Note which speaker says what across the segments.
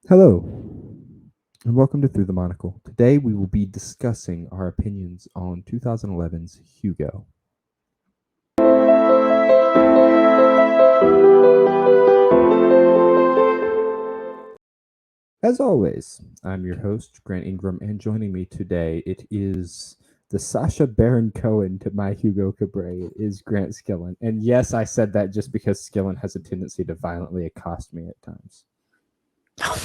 Speaker 1: Hello, and welcome to Through the Monocle. Today we will be discussing our opinions on 2011's Hugo. As always, I'm your host, Grant Ingram, and joining me today, it is the Sacha Baron Cohen to my Hugo Cabret. It is Grant Skillen. And yes, I said that just because Skillen has a tendency to violently accost me at times. How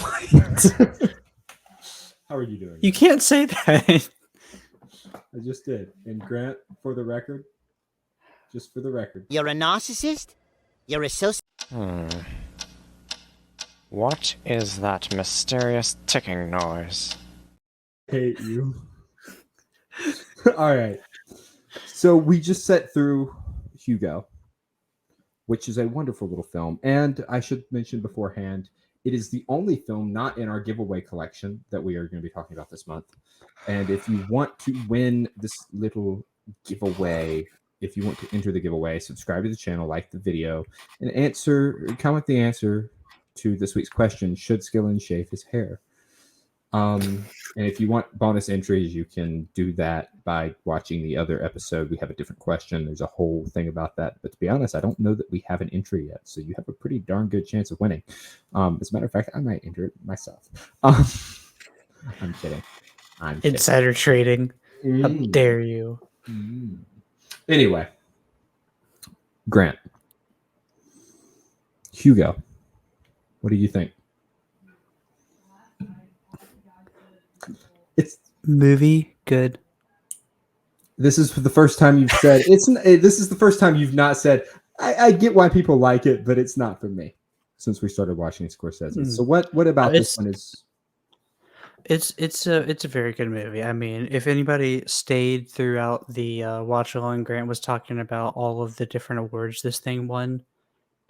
Speaker 1: are you doing?
Speaker 2: You can't say that.
Speaker 1: I just did. And Grant, for the record, just for the record.
Speaker 3: You're a narcissist? You're a
Speaker 4: What is that mysterious ticking noise?
Speaker 1: Hate you. All right. So we just set through Hugo, which is a wonderful little film. And I should mention beforehand, it is the only film not in our giveaway collection that we are going to be talking about this month. And if you want to win this little giveaway, if you want to enter the giveaway, subscribe to the channel, like the video, and comment the answer to this week's question: should Skillen shave his hair? And if you want bonus entries, you can do that by watching the other episode. We have a different question. There's a whole thing about that. But to be honest, I don't know that we have an entry yet. So you have a pretty darn good chance of winning. As a matter of fact, I might enter it myself. I'm kidding.
Speaker 2: Insider trading. How dare you?
Speaker 1: Anyway, Grant. Hugo. What do you think? It's
Speaker 2: movie good.
Speaker 1: This is the first time you've said this is the first time you've not said I get why people like it, but it's not for me. Since we started watching Scorsese, so what about this one is?
Speaker 2: It's a very good movie. I mean, if anybody stayed throughout the watch along, Grant was talking about all of the different awards this thing won.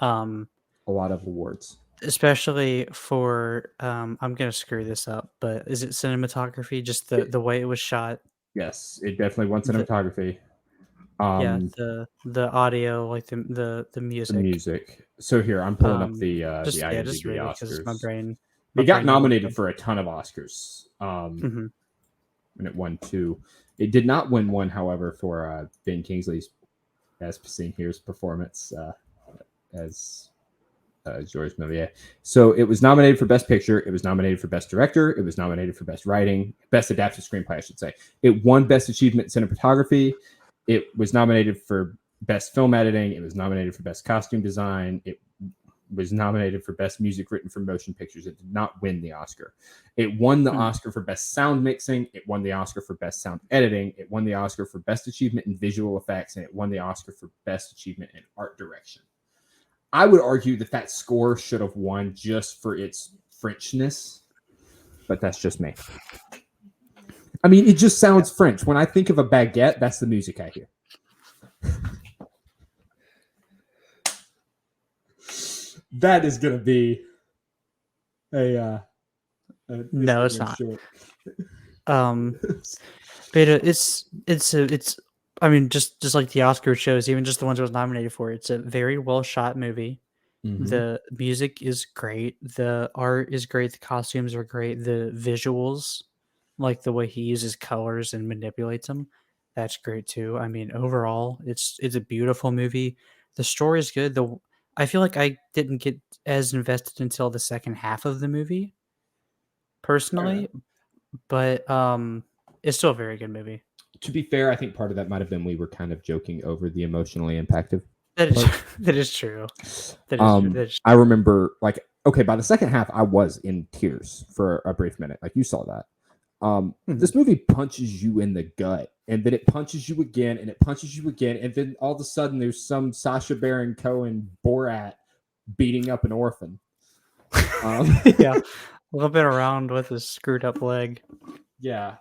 Speaker 1: A lot of awards.
Speaker 2: Especially for I'm gonna screw this up, but is it cinematography? Just the way it was shot.
Speaker 1: Yes, it definitely won cinematography.
Speaker 2: Yeah, the audio, like the music.
Speaker 1: The music. So here I'm pulling up the IMDb
Speaker 2: just really,
Speaker 1: Oscars.
Speaker 2: My brain.
Speaker 1: It got nominated for a ton of Oscars. And it won 2. It did not win one, however, for Ben Kingsley's, as seen here's performance as Georges Méliès. So it was nominated for Best Picture. It was nominated for Best Director. It was nominated for Best Writing, Best Adapted Screenplay, I should say. It won Best Achievement in Cinematography. It was nominated for Best Film Editing. It was nominated for Best Costume Design. It was nominated for Best Music Written for Motion Pictures. It did not win the Oscar. It won the Oscar for Best Sound Mixing. It won the Oscar for Best Sound Editing. It won the Oscar for Best Achievement in Visual Effects. And it won the Oscar for Best Achievement in Art Direction. I would argue that score should have won just for its Frenchness, but that's just me. I mean, it just sounds French. When I think of a baguette, that's the music I hear. That is going to be a
Speaker 2: no, it's not. But it's I mean, just like the Oscar shows, even just the ones it was nominated for, it's a very well shot movie. Mm-hmm. The music is great. The art is great. The costumes are great. The visuals, like the way he uses colors and manipulates them, that's great too. I mean, overall, it's a beautiful movie. The story is good. I feel like I didn't get as invested until the second half of the movie, personally, but it's still a very good movie.
Speaker 1: To be fair, I think part of that might have been we were kind of joking over the emotionally impacted.
Speaker 2: That is true. That is true.
Speaker 1: I remember, by the second half, I was in tears for a brief minute. Like, you saw that. This movie punches you in the gut, and then it punches you again, and it punches you again, and then all of a sudden there's some Sacha Baron Cohen Borat beating up an orphan.
Speaker 2: Yeah, flipping around with his screwed up leg.
Speaker 1: Yeah,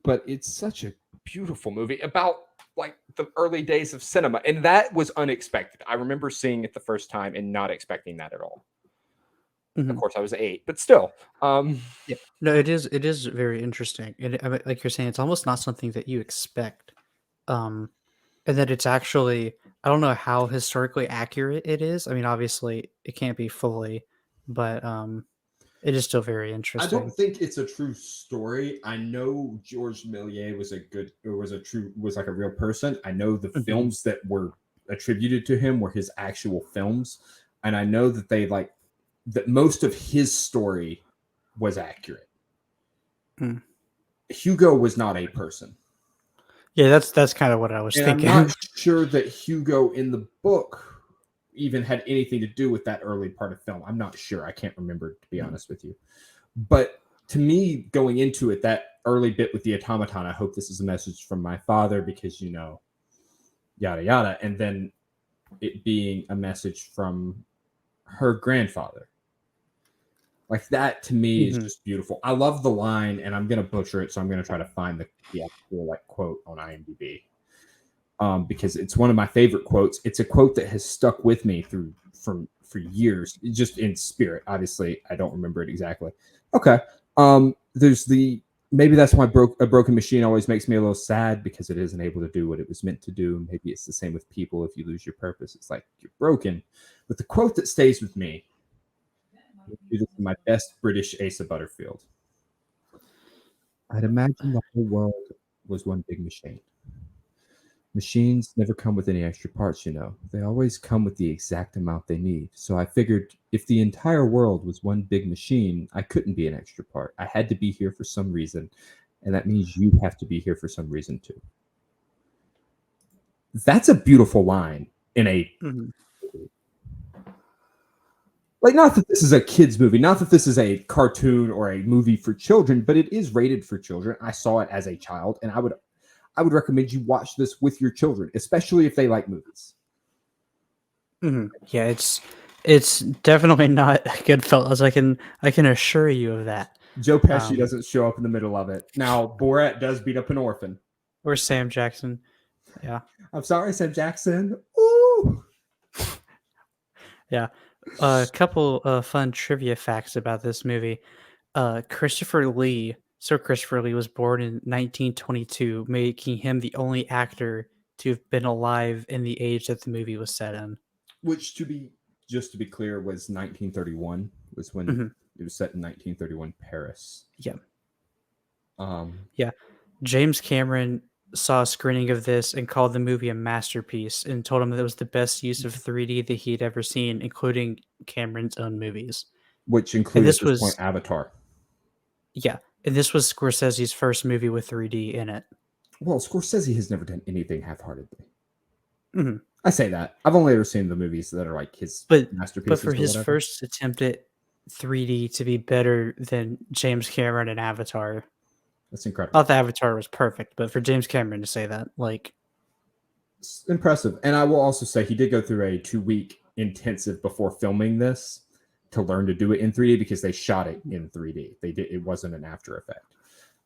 Speaker 1: but it's such a beautiful movie about like the early days of cinema, and that was unexpected. I remember seeing it the first time and not expecting that at all. Of course, I was 8, but still.
Speaker 2: Yeah, no, it is very interesting. Like you're saying, it's almost not something that you expect, and that it's actually, I don't know how historically accurate it is. I mean, obviously, it can't be fully, but it is still very
Speaker 1: I
Speaker 2: interesting.
Speaker 1: don't think it's a true story. I know Georges Méliès was like a real person. I know the films that were attributed to him were his actual films, and I know that that most of his story was accurate. Hugo was not a person.
Speaker 2: Yeah, that's kind of what I was thinking.
Speaker 1: I'm not sure that Hugo in the book even had anything to do with that early part of film. I'm not sure. I can't remember, to be honest with you. But to me, going into it, that early bit with the automaton, I hope this is a message from my father because, yada, yada. And then it being a message from her grandfather. Like that to me is just beautiful. I love the line, and I'm gonna butcher it, so I'm gonna try to find the actual quote on IMDb, because it's one of my favorite quotes. It's a quote that has stuck with me for years, just in spirit. Obviously, I don't remember it exactly. Okay, there's maybe that's why a broken machine always makes me a little sad because it isn't able to do what it was meant to do. Maybe it's the same with people. If you lose your purpose, it's like you're broken. But the quote that stays with me. This is my best British Asa Butterfield. I'd imagine the whole world was one big machine. Machines never come with any extra parts, They always come with the exact amount they need. So I figured if the entire world was one big machine, I couldn't be an extra part. I had to be here for some reason. And that means you have to be here for some reason too. That's a beautiful line in a not that this is a kid's movie, not that this is a cartoon or a movie for children, but it is rated for children. I saw it as a child, and I would recommend you watch this with your children, especially if they like movies.
Speaker 2: Yeah, it's definitely not Goodfellas. I can assure you of that.
Speaker 1: Joe Pesci doesn't show up in the middle of it. Now, Borat does beat up an orphan.
Speaker 2: Or Sam Jackson. Yeah.
Speaker 1: I'm sorry, Sam Jackson. Ooh.
Speaker 2: Yeah. A couple fun trivia facts about this movie. Christopher Lee was born in 1922, making him the only actor to have been alive in the age that the movie was set in.
Speaker 1: Which, to be clear, was 1931. Was when it was set in 1931 Paris.
Speaker 2: Yeah.
Speaker 1: Yeah.
Speaker 2: James Cameron saw a screening of this and called the movie a masterpiece and told him that it was the best use of 3D that he'd ever seen, including Cameron's own movies.
Speaker 1: Which included at this point Avatar.
Speaker 2: Yeah, and this was Scorsese's first movie with 3D in it.
Speaker 1: Well, Scorsese has never done anything half-heartedly. I say that. I've only ever seen the movies that are like his masterpieces.
Speaker 2: But for his first attempt at 3D to be better than James Cameron and Avatar,
Speaker 1: that's incredible.
Speaker 2: Not that Avatar was perfect, but for James Cameron to say that,
Speaker 1: it's impressive. And I will also say he did go through a 2-week intensive before filming this to learn to do it in 3D because they shot it in 3D. It wasn't an After Effect.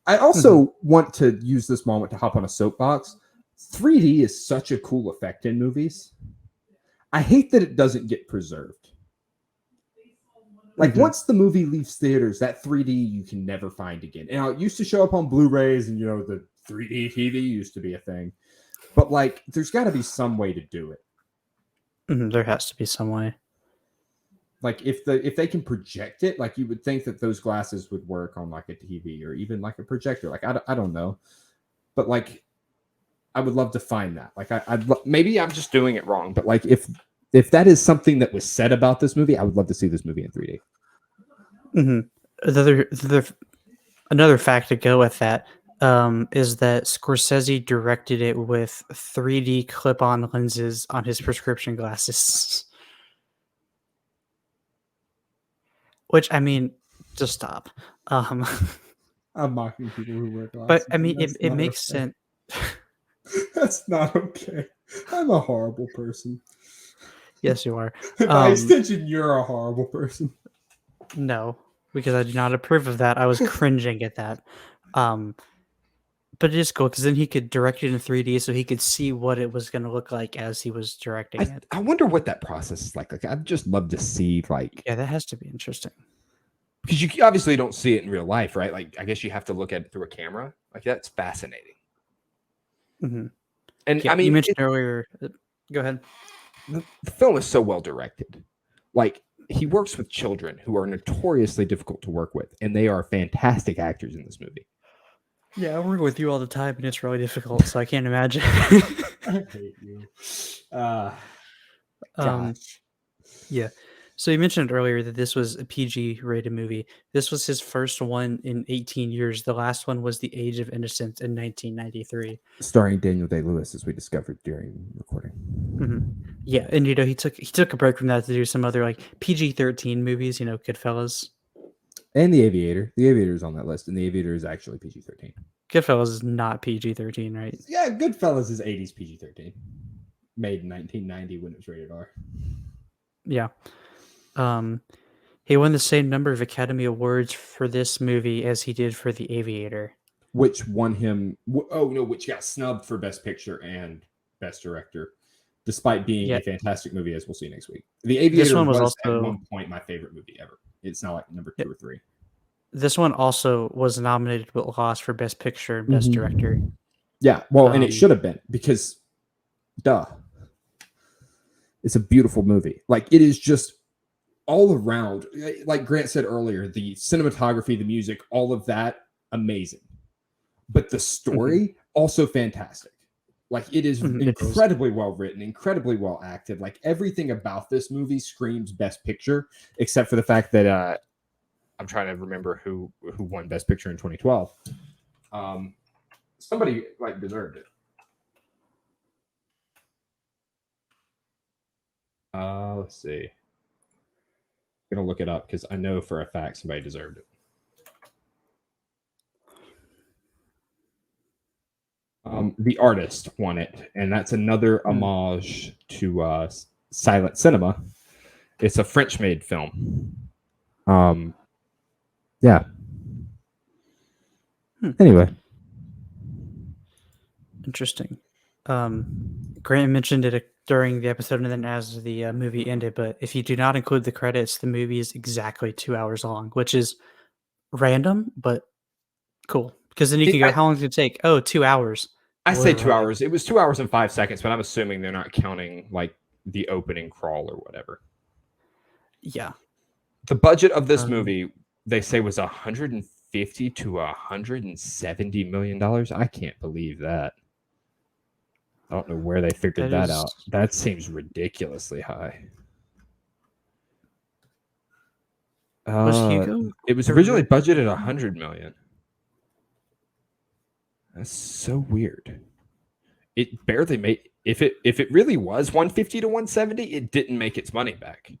Speaker 1: I also want to use this moment to hop on a soapbox. 3D is such a cool effect in movies. I hate that it doesn't get preserved. Once the movie leaves theaters, that 3D you can never find again. And it used to show up on Blu-rays, and the 3D TV used to be a thing. But there's got to be some way to do it.
Speaker 2: There has to be some way.
Speaker 1: If they can project it, you would think that those glasses would work on a TV or even a projector. I don't know, but I would love to find that. Maybe I'm just doing it wrong, but if that is something that was said about this movie, I would love to see this movie in 3D.
Speaker 2: Another fact to go with that is that Scorsese directed it with 3D clip-on lenses on his prescription glasses. Which, just stop.
Speaker 1: I'm mocking people who wear glasses.
Speaker 2: But, it makes sense.
Speaker 1: That's not okay. I'm a horrible person.
Speaker 2: Yes, you are.
Speaker 1: By extension, you're a horrible person.
Speaker 2: No, because I do not approve of that. I was cringing at that. But it is cool because then he could direct it in 3D so he could see what it was going to look like as he was directing it.
Speaker 1: I wonder what that process is like. I'd just love to see
Speaker 2: Yeah, that has to be interesting.
Speaker 1: Because you obviously don't see it in real life, right? I guess you have to look at it through a camera. That's fascinating.
Speaker 2: And
Speaker 1: you
Speaker 2: mentioned earlier. Go ahead.
Speaker 1: The film is so well directed. he works with children who are notoriously difficult to work with, and they are fantastic actors in this movie.
Speaker 2: Yeah, I work with you all the time, and it's really difficult, so I can't imagine.
Speaker 1: I hate you. Gosh.
Speaker 2: Yeah. So you mentioned earlier that this was a PG rated movie. This was his first one in 18 years. The last one was The Age of Innocence in 1993.
Speaker 1: Starring Daniel Day-Lewis, as we discovered during recording.
Speaker 2: Mm-hmm. Yeah, and he took a break from that to do some other like PG-13 movies. Goodfellas.
Speaker 1: And The Aviator. The Aviator is on that list, and The Aviator is actually PG-13.
Speaker 2: Goodfellas is not PG-13, right?
Speaker 1: Yeah, Goodfellas is 80s PG-13. Made in 1990 when it was rated R.
Speaker 2: Yeah. He won the same number of Academy Awards for this movie as he did for The Aviator.
Speaker 1: Which won him... which got snubbed for Best Picture and Best Director, despite being a fantastic movie, as we'll see next week. The Aviator was also, at one point, my favorite movie ever. It's now like number 2 or 3.
Speaker 2: This one also was nominated but lost for Best Picture and Best Director.
Speaker 1: Yeah, well, and it should have been, because, duh. It's a beautiful movie. Like, it is just all around, like Grant said earlier, the cinematography, the music, all of that, amazing. But the story, also fantastic. Like, it is incredibly well written, incredibly well acted. Like, everything about this movie screams Best Picture, except for the fact that I'm trying to remember who won Best Picture in 2012. Somebody like deserved it. Let's see. I'm gonna look it up because I know for a fact somebody deserved it. The Artist won it, and that's another homage to silent cinema. It's a French-made film. Yeah. Anyway.
Speaker 2: Interesting. Grant mentioned it during the episode and then as the movie ended, but if you do not include the credits, the movie is exactly 2 hours long, which is random, but cool. Because then you can go, how long did it take? Oh, 2 hours.
Speaker 1: I say 2 hours. It was 2 hours and 5 seconds, but I'm assuming they're not counting like the opening crawl or whatever.
Speaker 2: Yeah.
Speaker 1: The budget of this movie, they say, was $150 to $170 million. I can't believe that. I don't know where they figured that out. That seems ridiculously high.
Speaker 2: Was Hugo?
Speaker 1: It was originally budgeted $100 million. That's so weird. It barely made. If it really was 150 to 170, it didn't make its money back.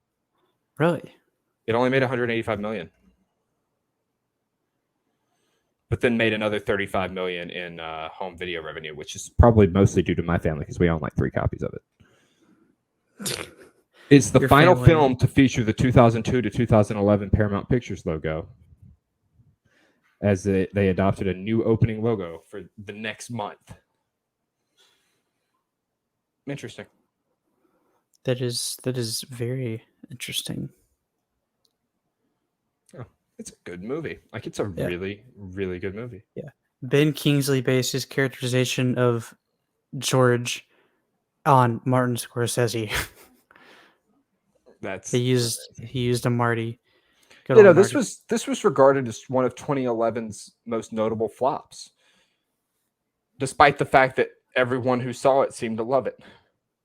Speaker 2: Really?
Speaker 1: It only made 185 million. But then made another 35 million in home video revenue, which is probably mostly due to my family because we own like 3 copies of it. It's the final film to feature the 2002 to 2011 Paramount Pictures logo, as they adopted a new opening logo for the next month. Interesting.
Speaker 2: That is very interesting.
Speaker 1: Oh, it's a good movie. Like, it's a really, really good movie.
Speaker 2: Yeah. Ben Kingsley based his characterization of George on Martin Scorsese. He used a Marty.
Speaker 1: This was regarded as one of 2011's most notable flops, despite the fact that everyone who saw it seemed to love it.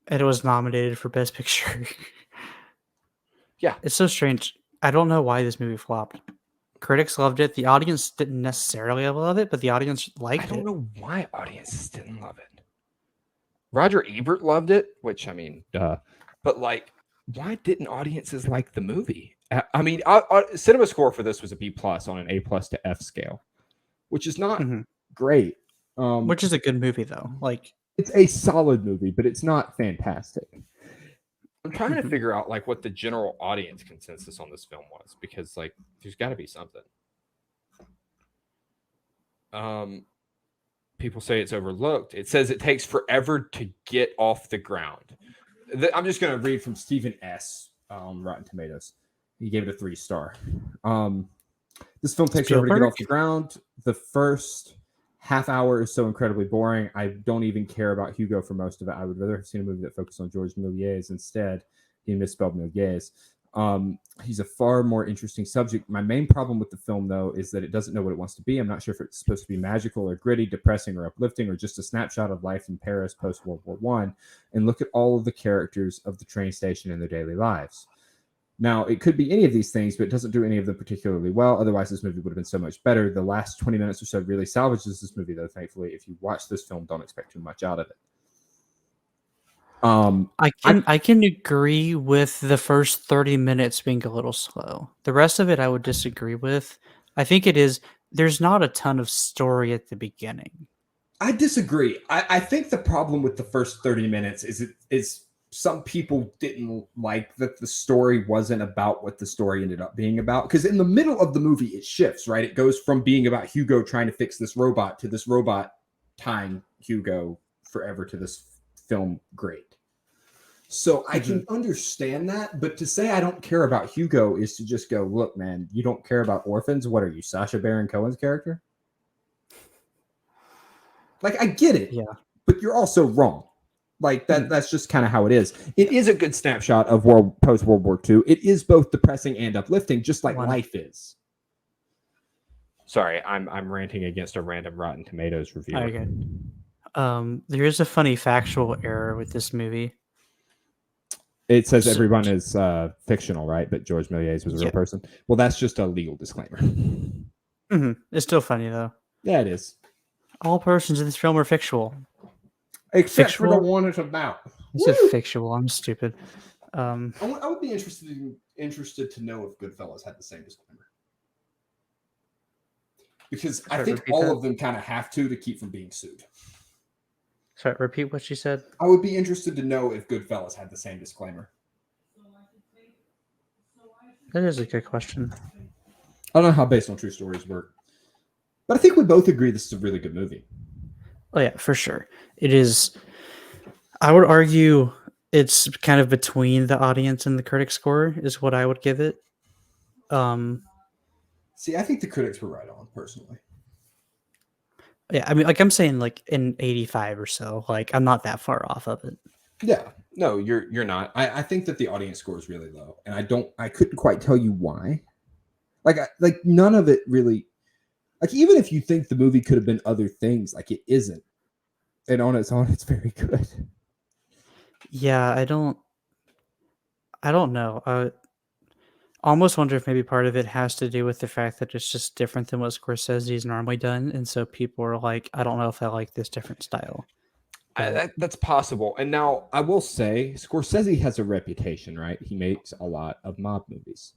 Speaker 2: And it was nominated for Best Picture.
Speaker 1: Yeah.
Speaker 2: It's so strange. I don't know why this movie flopped. Critics loved it. The audience didn't necessarily love it, but the audience liked it.
Speaker 1: I don't know why audiences didn't love it. Roger Ebert loved it, which, I mean, duh. But, like, why didn't audiences like the movie? I mean, cinema score for this was a B+ on an A+ to F scale, which is not great.
Speaker 2: Which is a good movie, though. Like,
Speaker 1: it's a solid movie, but it's not fantastic. I'm trying to figure out like what the general audience consensus on this film was, because like there's got to be something. People say it's overlooked. It says it takes forever to get off the ground. I'm just going to read from Stephen S. Rotten Tomatoes. He gave it a 3-star. This film takes forever to get off the ground. The first half hour is so incredibly boring. I don't even care about Hugo for most of it. I would rather have seen a movie that focused on Georges Méliès instead. He misspelled Méliès. He's a far more interesting subject. My main problem with the film, though, is that it doesn't know what it wants to be. I'm not sure if it's supposed to be magical or gritty, depressing or uplifting, or just a snapshot of life in Paris post World War One. And look at all of the characters of the train station in their daily lives. Now, it could be any of these things, but it doesn't do any of them particularly well. Otherwise, this movie would have been so much better. The last 20 minutes or so really salvages this movie, though, thankfully. If you watch this film, don't expect too much out of it.
Speaker 2: I can agree with the first 30 minutes being a little slow. The rest of it I would disagree with. I think there's not a ton of story at the beginning.
Speaker 1: I disagree. I think the problem with the first 30 minutes is some people didn't like that the story wasn't about what the story ended up being about. Because in the middle of the movie, it shifts, right? It goes from being about Hugo trying to fix this robot to this robot tying Hugo forever to this film grate. So I can understand that, but to say I don't care about Hugo is to just go, look, man, you don't care about orphans? What are you, Sacha Baron Cohen's character? Like, I get it,
Speaker 2: yeah,
Speaker 1: but you're also wrong. Like, that's just kind of how it is. It is a good snapshot of post-World War II. It is both depressing and uplifting, just like life is. Sorry, I'm ranting against a random Rotten Tomatoes review.
Speaker 2: Okay. There is a funny factual error with this movie.
Speaker 1: It says everyone is fictional, right? But George Méliès was a real person. Well, that's just a legal disclaimer.
Speaker 2: It's still funny, though.
Speaker 1: Yeah, it is.
Speaker 2: All persons in this film are fictional.
Speaker 1: Except for the one it's about.
Speaker 2: I said fictional. I'm stupid.
Speaker 1: I would be interested to know if Goodfellas had the same disclaimer. Because I think all of them kind of have to keep from being sued.
Speaker 2: Sorry, repeat what she said.
Speaker 1: I would be interested to know if Goodfellas had the same disclaimer.
Speaker 2: That is a good question.
Speaker 1: I don't know how based on true stories work. But I think we both agree this is a really good movie.
Speaker 2: Oh, yeah, for sure. It is. I would argue it's kind of between the audience and the critic score is what I would give it.
Speaker 1: See, I think the critics were right on, personally.
Speaker 2: Yeah, I mean, like I'm saying, like in 85 or so. Like I'm not that far off of it.
Speaker 1: Yeah, no, you're not. I think that the audience score is really low, and I couldn't quite tell you why. Like none of it really. Like even if you think the movie could have been other things, like it isn't, and on its own, it's very good.
Speaker 2: Yeah, I don't know. I almost wonder if maybe part of it has to do with the fact that it's just different than what Scorsese's normally done, and so people are like, I don't know if I like this different style.
Speaker 1: That's possible. And now I will say, Scorsese has a reputation, right? He makes a lot of mob movies,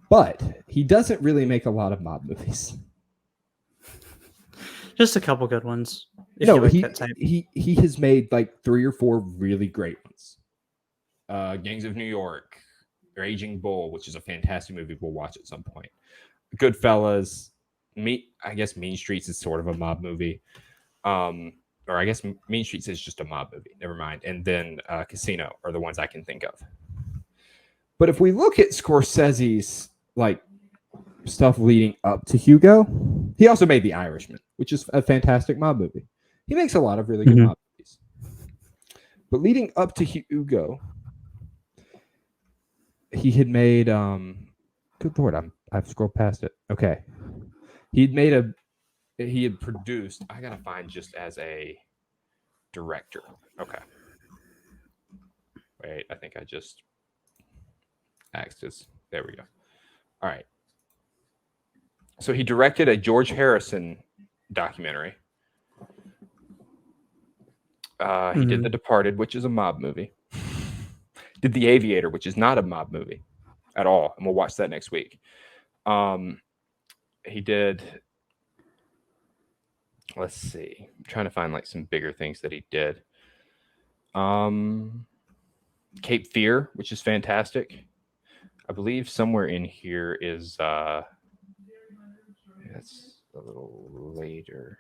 Speaker 1: but he doesn't really make a lot of mob movies.
Speaker 2: Just a couple good ones.
Speaker 1: No, he has made like 3 or 4 really great ones. Gangs of New York, Raging Bull, which is a fantastic movie we'll watch at some point. Goodfellas, I guess Mean Streets is sort of a mob movie. Or I guess Mean Streets is just a mob movie. Never mind. And then Casino are the ones I can think of. But if we look at Scorsese's like stuff leading up to Hugo, he also made The Irishman, which is a fantastic mob movie. He makes a lot of really good mob movies. But leading up to Hugo, he had made good Lord, I've scrolled past it. Okay. He had produced, I gotta find just as a director. Okay. Wait, I think I just axed his. There we go. All right. So he directed a George Harrison documentary. He did The Departed, which is a mob movie. Did The Aviator, which is not a mob movie at all. And we'll watch that next week. He did, let's see. I'm trying to find like some bigger things that he did. Cape Fear, which is fantastic. I believe somewhere in here is that's a little later.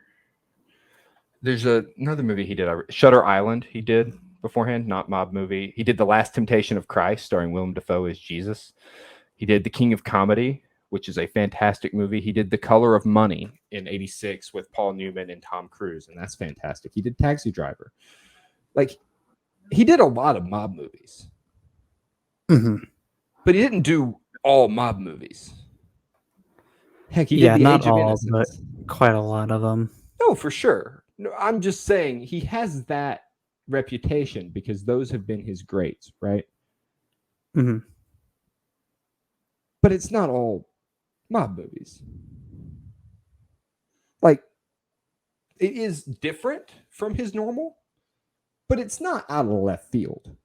Speaker 1: There's another movie he did, Shutter Island. He did beforehand, not mob movie. He did The Last Temptation of Christ, starring Willem Dafoe as Jesus. He did The King of Comedy, which is a fantastic movie. He did The Color of Money in '86 with Paul Newman and Tom Cruise, and that's fantastic. He did Taxi Driver. Like, he did a lot of mob movies.
Speaker 5: But he didn't do all mob movies. Heck, he
Speaker 2: Yeah,
Speaker 5: did The
Speaker 2: not
Speaker 5: Age of
Speaker 2: all,
Speaker 5: Innocence.
Speaker 2: but quite a lot of them.
Speaker 5: No, for sure.
Speaker 1: No, I'm just saying he has that reputation because those have been his greats, right?
Speaker 2: Mhm.
Speaker 1: But it's not all mob movies. Like, it is different from his normal, but it's not out of left field.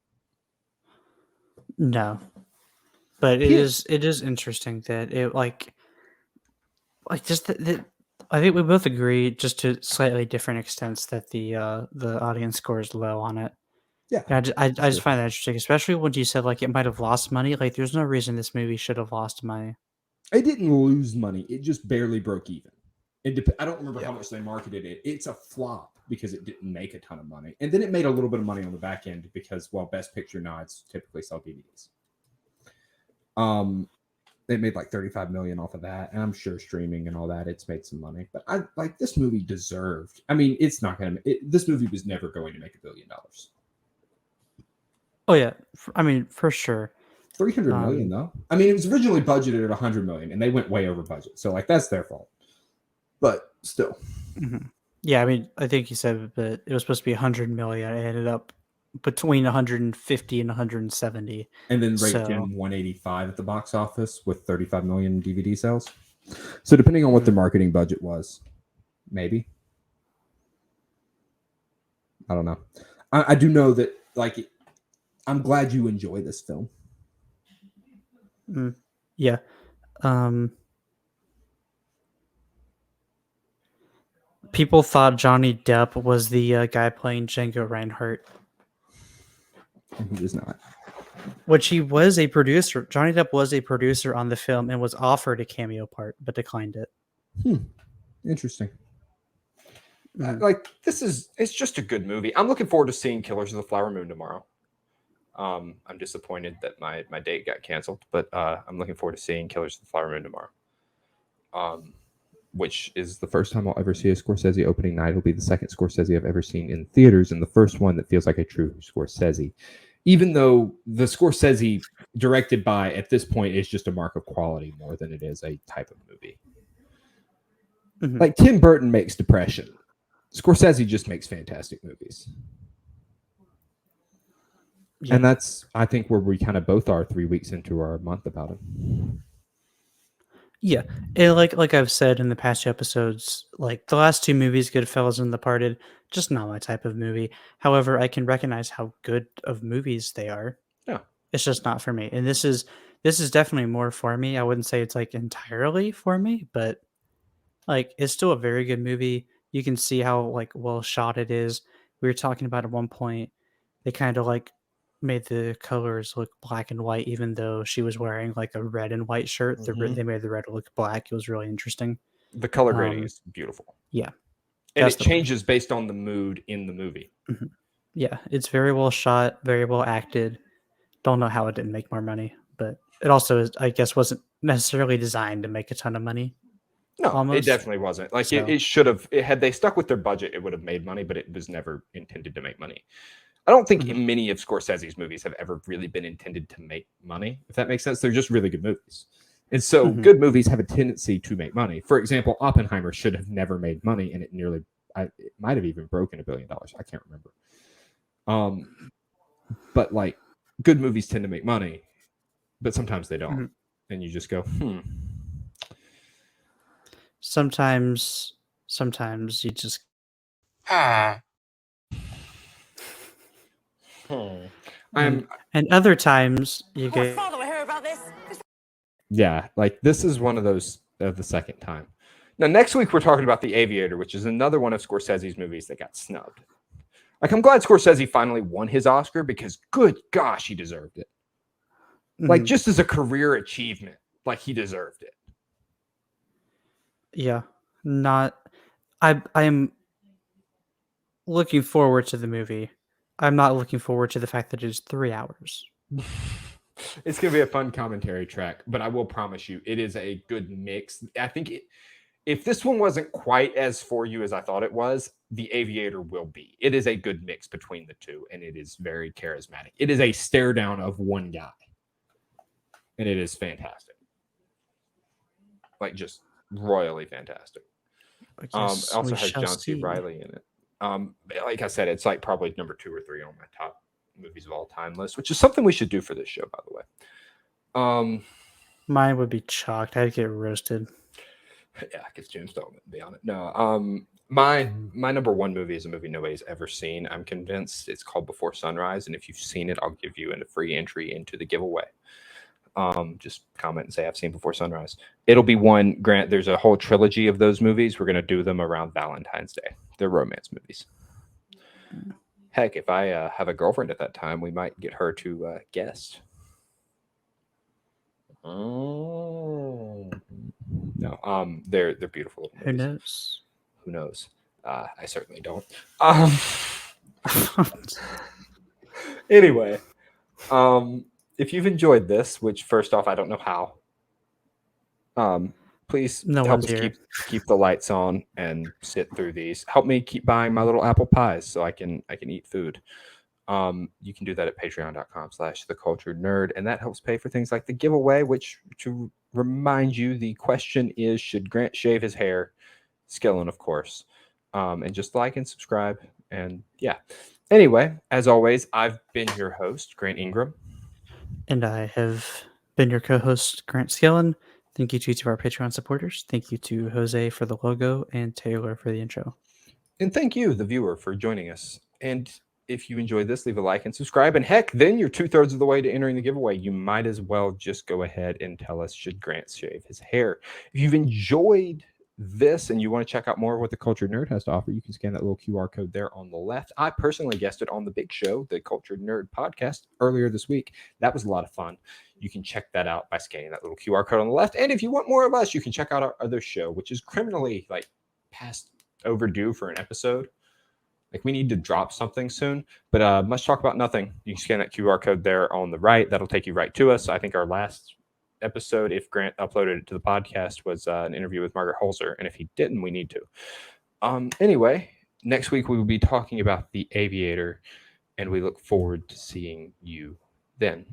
Speaker 2: No, but
Speaker 1: He-
Speaker 2: it is interesting that it like just that I think we both agree, just to slightly different extents, that the audience score is low on it.
Speaker 1: Yeah.
Speaker 2: And I just find that interesting, especially when you said like it might have lost money. Like, there's no reason this movie should have lost money.
Speaker 1: It didn't lose money. It just barely broke even. I don't remember how much they marketed it. It's a flop because it didn't make a ton of money. And then it made a little bit of money on the back end because, well, Best Picture nods typically sell DVDs. They made like 35 million off of that. And I'm sure streaming and all that, it's made some money. But I like this movie deserved. I mean, it's not going to, this movie was never going to make $1 billion.
Speaker 2: Oh yeah, I mean, for sure.
Speaker 1: 300 million though. I mean, it was originally budgeted at 100 million and they went way over budget. So like that's their fault. But still.
Speaker 2: Yeah, I mean, I think you said that it was supposed to be 100 million. It ended up between 150 and 170.
Speaker 1: And then raked in 185 at the box office with 35 million DVD sales. So depending on what the marketing budget was, maybe. I don't know. I do know that, like, I'm glad you enjoy this film.
Speaker 2: Yeah. People thought Johnny Depp was the guy playing Django Reinhardt.
Speaker 1: He was not.
Speaker 2: Which he was a producer. Johnny Depp was a producer on the film and was offered a cameo part, but declined it.
Speaker 1: Interesting.
Speaker 5: Like, it's just a good movie. I'm looking forward to seeing Killers of the Flower Moon tomorrow. I'm disappointed that my date got canceled, but I'm looking forward to seeing Killers of the Flower Moon tomorrow. Which is
Speaker 1: The first time I'll ever see a Scorsese opening night. It'll be the second Scorsese I've ever seen in theaters, and the first one that feels like a true Scorsese. Even though the Scorsese directed by, at this point, is just a mark of quality more than it is a type of movie. Like, Tim Burton makes depression. Scorsese just makes fantastic movies. Yeah. And that's, I think, where we kind of both are 3 weeks into our month about it.
Speaker 2: Yeah, and like I've said in the past 2 episodes, like the last 2 movies, Goodfellas and The Departed, just not my type of movie. However, I can recognize how good of movies they are.
Speaker 5: Yeah,
Speaker 2: it's just not for me. And this is definitely more for me. I wouldn't say it's like entirely for me, but like it's still a very good movie. You can see how like well shot it is. We were talking about at one point, they kind of like made the colors look black and white, even though she was wearing like a red and white shirt. They made the red look black. It was really interesting.
Speaker 5: The color grading is beautiful.
Speaker 2: Yeah.
Speaker 5: And it changes based on the mood in the movie.
Speaker 2: Yeah. It's very well shot, very well acted. Don't know how it didn't make more money, but it also is, I guess, wasn't necessarily designed to make a ton of money.
Speaker 5: No, almost. It definitely wasn't. Like, it should have, had they stuck with their budget, it would have made money, but it was never intended to make money. I don't think many of Scorsese's movies have ever really been intended to make money, if that makes sense. They're just really good movies. And so good movies have a tendency to make money. For example, Oppenheimer should have never made money, and it might have even broken $1 billion. I can't remember. But like, good movies tend to make money, but sometimes they don't. And you just go,
Speaker 2: Sometimes you just... And other times you get...
Speaker 5: Yeah, like this is one of those of the second time. Now, next week we're talking about The Aviator, which is another one of Scorsese's movies that got snubbed. Like, I'm glad Scorsese finally won his Oscar because, good gosh, he deserved it. Like, just as a career achievement, like, he deserved it.
Speaker 2: Yeah, I'm looking forward to the movie. I'm not looking forward to the fact that it's 3 hours.
Speaker 5: It's going to be a fun commentary track, but I will promise you, it is a good mix. I think if this one wasn't quite as for you as I thought it was, The Aviator will be. It is a good mix between the two, and it is very charismatic. It is a stare down of one guy. and it is fantastic. Like just royally fantastic. It also has John C. Reilly in it. Like I said, it's like probably number 2 or 3 on my top movies of all time list, which is something we should do for this show, by the way.
Speaker 2: Mine would be chalked. I'd get roasted.
Speaker 5: Yeah, because James don't be on it. No, my number 1 movie is a movie nobody's ever seen. I'm convinced it's called Before Sunrise, and if you've seen it, I'll give you a free entry into the giveaway. Just comment and say I've seen Before Sunrise. It'll be one. Grant, there's a whole trilogy of those movies. We're gonna do them around Valentine's Day. They're romance movies. Heck, if I have a girlfriend at that time, we might get her to guest. Oh no, they're beautiful.
Speaker 2: Who knows?
Speaker 5: Who knows? I certainly don't. Anyway, if you've enjoyed this, which first off, I don't know how, please help us keep the lights on and sit through these. Help me keep buying my little apple pies so I can eat food. You can do that at patreon.com/theculturednerd, and that helps pay for things like the giveaway, which, to remind you, the question is, should Grant shave his hair? Skillen, of course. And just like and subscribe, and yeah. Anyway, as always, I've been your host, Grant Ingram.
Speaker 2: And I have been your co-host, Grant Skillen. Thank you to our Patreon supporters. Thank you to Jose for the logo and Taylor for the intro.
Speaker 5: And thank you, the viewer, for joining us. And if you enjoyed this, leave a like and subscribe. And heck, then you're 2/3 of the way to entering the giveaway. You might as well just go ahead and tell us, should Grant shave his hair? If you've enjoyed this and you want to check out more of what the Cultured Nerd has to offer, you can scan that little QR code there on the left. I personally guested on the big show, the Cultured Nerd podcast, earlier this week. That was a lot of fun. You can check that out by scanning that little QR code on the left. And if you want more of us, you can check out our other show, which is criminally past overdue for an episode. We need to drop something soon, but Much Talk About Nothing. You can scan that QR code there on the right. That'll take you right to us. I think our last episode, if Grant uploaded it to the podcast, was an interview with Margaret Holzer, and if he didn't, we need to. Anyway, next week we will be talking about The Aviator, and we look forward to seeing you then.